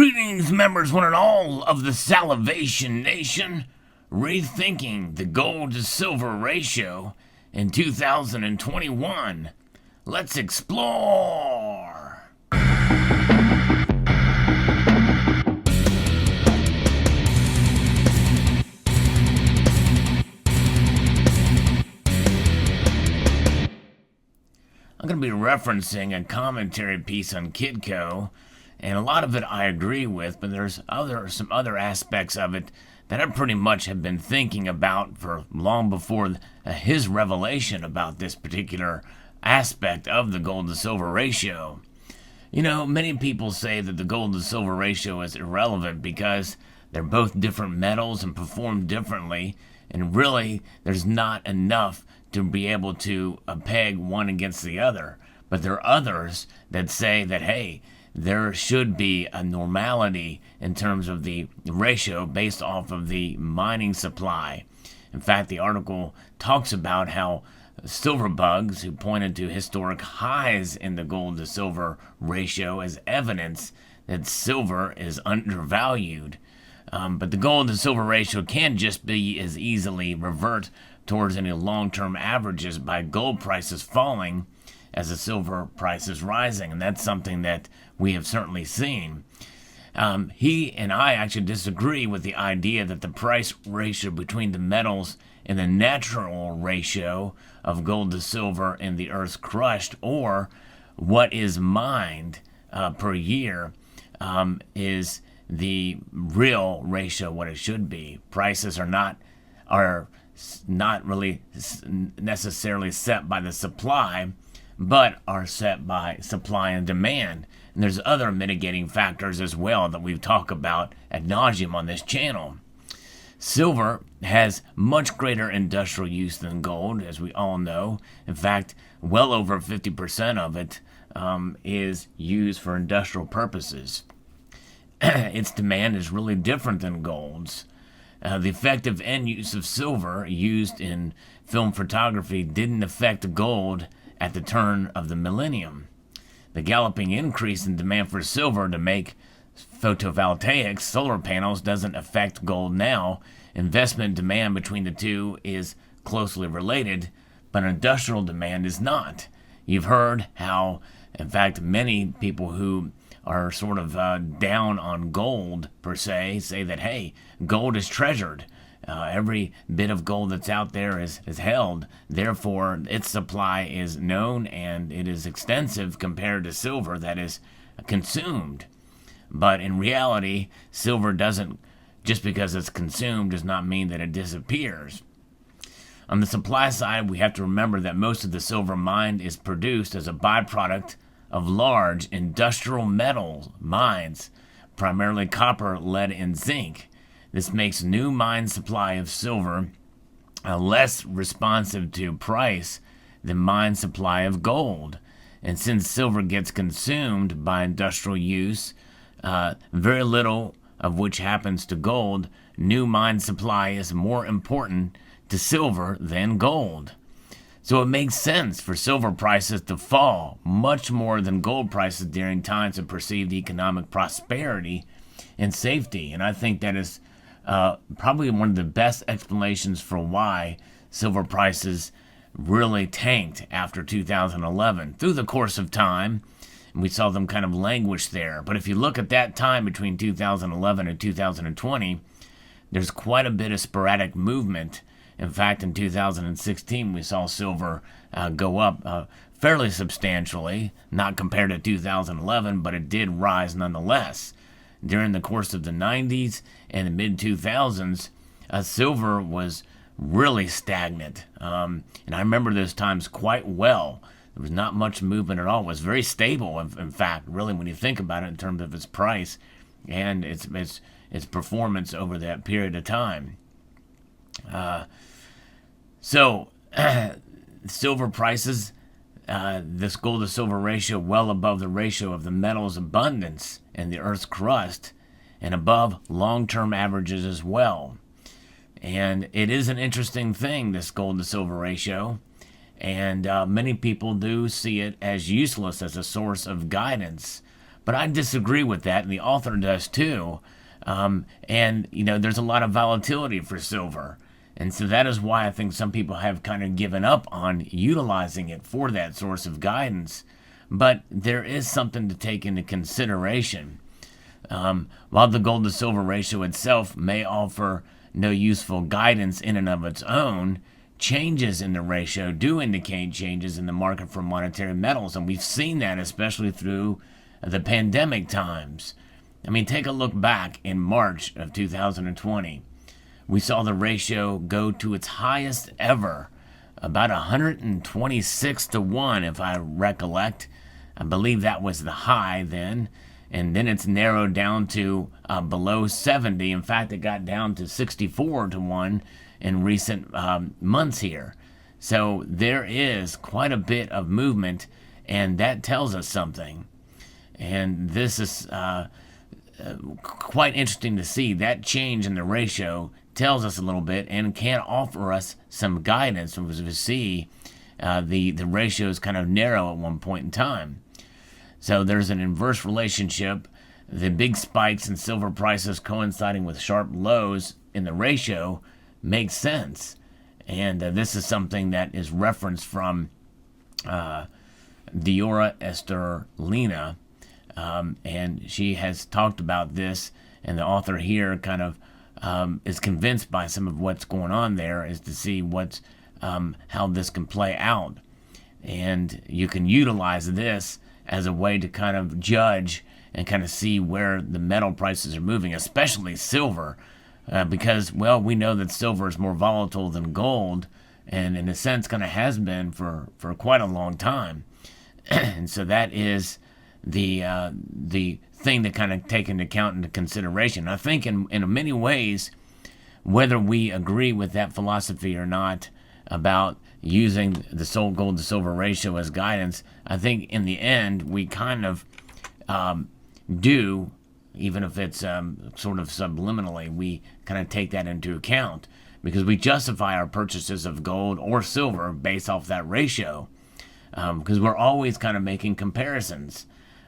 Greetings, members, one and all of the Salivation Nation. Rethinking the gold to silver ratio in 2021. Let's explore. I'm going to be referencing a commentary piece on Kidco, and a lot of it I agree with, but there's some other aspects of it that I pretty much have been thinking about for long before his revelation about this particular aspect of the gold to silver ratio. You know, many people say that the gold to silver ratio is irrelevant because they're both different metals and perform differently, and really there's not enough to be able to peg one against the other. But there are others that say that, hey, there should be a normality in terms of the ratio based off of the mining supply. In fact, the article talks about how silver bugs who pointed to historic highs in the gold to silver ratio as evidence that silver is undervalued. But the gold to silver ratio can't just be as easily revert towards any long-term averages by gold prices falling as the silver price is rising, and that's something that we have certainly seen. He and I actually disagree with the idea that the price ratio between the metals and the natural ratio of gold to silver in the Earth's crust, or what is mined per year, is the real ratio, what it should be. Prices are not really necessarily set by the supply, but are set by supply and demand. And there's other mitigating factors as well that we've talked about ad nauseum on this channel. Silver has much greater industrial use than gold, as we all know. In fact, well over 50% of it is used for industrial purposes. Its demand is really different than gold's. The effective end use of silver used in film photography didn't affect gold at the turn of the millennium. The galloping increase in demand for silver to make photovoltaics, solar panels, doesn't affect gold now. Investment demand between the two is closely related, but industrial demand is not. You've heard how, in fact, many people who are sort of down on gold, per se, say that, hey, gold is treasured. Every bit of gold that's out there is held. Therefore, its supply is known and it is extensive compared to silver that is consumed. But in reality, silver doesn't, just because it's consumed, does not mean that it disappears. On the supply side, we have to remember that most of the silver mined is produced as a byproduct of large industrial metal mines, primarily copper, lead, and zinc. This makes new mine supply of silver less responsive to price than mine supply of gold. And since silver gets consumed by industrial use, very little of which happens to gold, new mine supply is more important to silver than gold. So it makes sense for silver prices to fall much more than gold prices during times of perceived economic prosperity and safety. And I think that is probably one of the best explanations for why silver prices really tanked after 2011. Through the course of time, we saw them kind of languish there. But if you look at that time between 2011 and 2020, there's quite a bit of sporadic movement. In fact, in 2016, we saw silver go up fairly substantially, not compared to 2011, but it did rise nonetheless. During the course of the 90s and the mid-2000s, silver was really stagnant. And I remember those times quite well. There was not much movement at all. It was very stable, in fact, really, when you think about it in terms of its price and its performance over that period of time. So, silver prices, this gold to silver ratio well above the ratio of the metal's abundance in the Earth's crust and above long-term averages as well. And it is an interesting thing, this gold to silver ratio, and many people do see it as useless as a source of guidance. But I disagree with that, and the author does too. And, there's a lot of volatility for silver. And so that is why I think some people have kind of given up on utilizing it for that source of guidance. But there is something to take into consideration. While the gold to silver ratio itself may offer no useful guidance in and of its own, changes in the ratio do indicate changes in the market for monetary metals. And we've seen that especially through the pandemic times. I mean, take a look back in March of 2020. We saw the ratio go to its highest ever, about 126 to 1, if I recollect. I believe that was the high then. And then it's narrowed down to below 70. In fact, it got down to 64 to 1 in recent months here. So there is quite a bit of movement, and that tells us something. And this is quite interesting to see. That change in the ratio tells us a little bit and can offer us some guidance as we see the ratios kind of narrow at one point in time. So there's an inverse relationship. The big spikes in silver prices coinciding with sharp lows in the ratio makes sense. And this is something that is referenced from Diora Esterlina. And she has talked about this, and the author here kind of is convinced by some of what's going on there, is to see what's how this can play out. And you can utilize this as a way to kind of judge and kind of see where the metal prices are moving, especially silver, because, well, we know that silver is more volatile than gold, and in a sense kind of has been for quite a long time. And so that is the thing to kind of take into account into consideration. I think in many ways, whether we agree with that philosophy or not about using the gold to silver ratio as guidance, I think in the end we kind of do, even if it's sort of subliminally, we kind of take that into account because we justify our purchases of gold or silver based off that ratio, because we're always kind of making comparisons.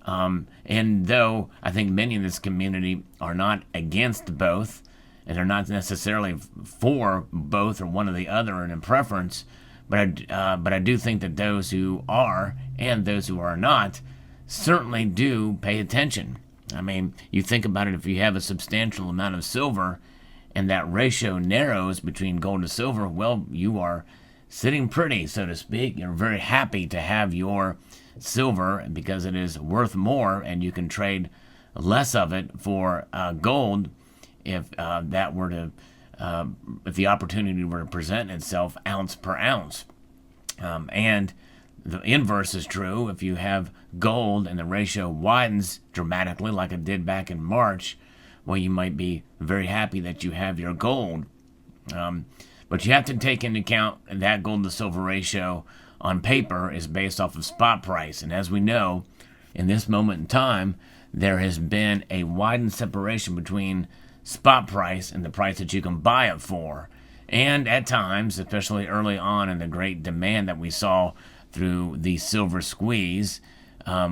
And though I think many in this community are not against both, and they're not necessarily for both or one or the other in preference, but I do think that those who are and those who are not certainly do pay attention. I mean, you think about it, if you have a substantial amount of silver and that ratio narrows between gold and silver, well, you are sitting pretty, so to speak. You're very happy to have your silver because it is worth more, and you can trade less of it for gold if that were to if the opportunity were to present itself ounce per ounce. And the inverse is true. If you have gold and the ratio widens dramatically like it did back in March, well, you might be very happy that you have your gold. But you have to take into account that gold to silver ratio on paper is based off of spot price. And as we know, in this moment in time, there has been a widened separation between spot price and the price that you can buy it for. And at times, especially early on in the great demand that we saw through the silver squeeze,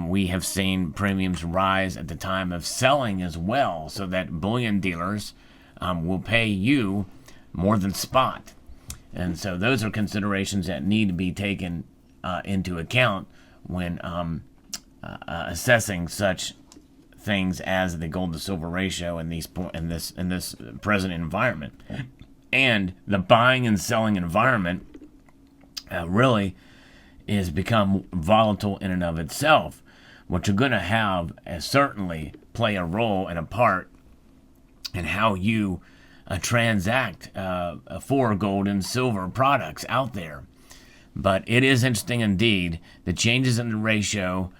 we have seen premiums rise at the time of selling as well, so that bullion dealers will pay you more than spot. And so those are considerations that need to be taken into account when assessing such things as the gold to silver ratio in this present environment. And the buying and selling environment really is become volatile in and of itself. What you're going to have certainly play a role and a part in how you transact for gold and silver products out there. But it is interesting indeed. The changes in the ratio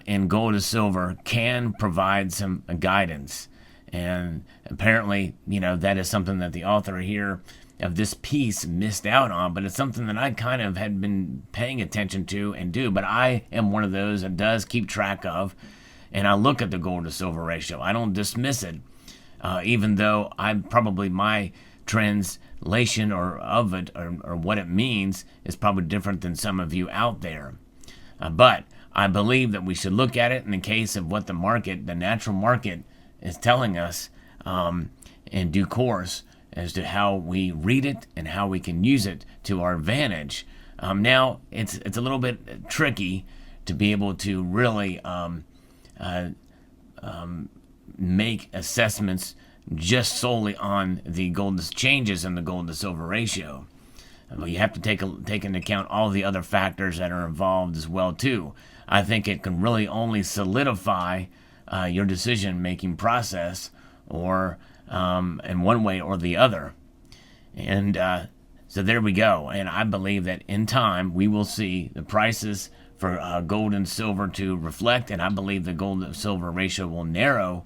in gold to silver can provide some guidance. And apparently, that is something that the author here of this piece missed out on, but it's something that I kind of had been paying attention to and do. But I am one of those that does keep track of, and I look at the gold to silver ratio. I don't dismiss it, even though my translation of it or what it means is probably different than some of you out there. But I believe that we should look at it in the case of what the market, the natural market, is telling us in due course as to how we read it and how we can use it to our advantage. Now, it's a little bit tricky to be able to really make assessments just solely on the gold to changes in the gold to silver ratio. You have to take into account all the other factors that are involved as well too. I think it can really only solidify your decision-making process, or in one way or the other. And so there we go. And I believe that in time we will see the prices for gold and silver to reflect, and I believe the gold to silver ratio will narrow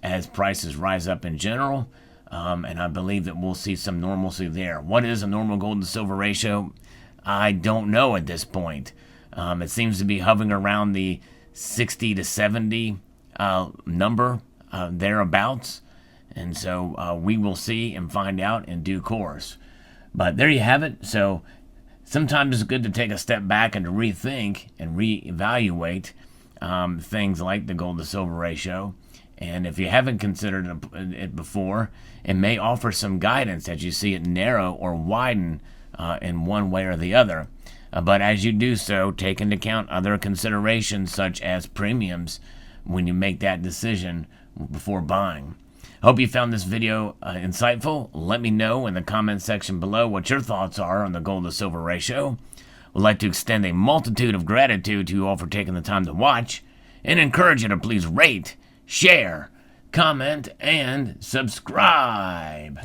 as prices rise up in general. And I believe that we'll see some normalcy there. What is a normal gold to silver ratio? I don't know at this point. It seems to be hovering around the 60 to 70 number, thereabouts. And so we will see and find out in due course. But there you have it. So sometimes it's good to take a step back and to rethink and reevaluate things like the gold to silver ratio. And if you haven't considered it before, it may offer some guidance as you see it narrow or widen in one way or the other. But as you do so, take into account other considerations such as premiums when you make that decision before buying. Hope you found this video insightful. Let me know in the comment section below what your thoughts are on the gold to silver ratio. Would like to extend a multitude of gratitude to you all for taking the time to watch, and encourage you to please rate, share, comment, and subscribe.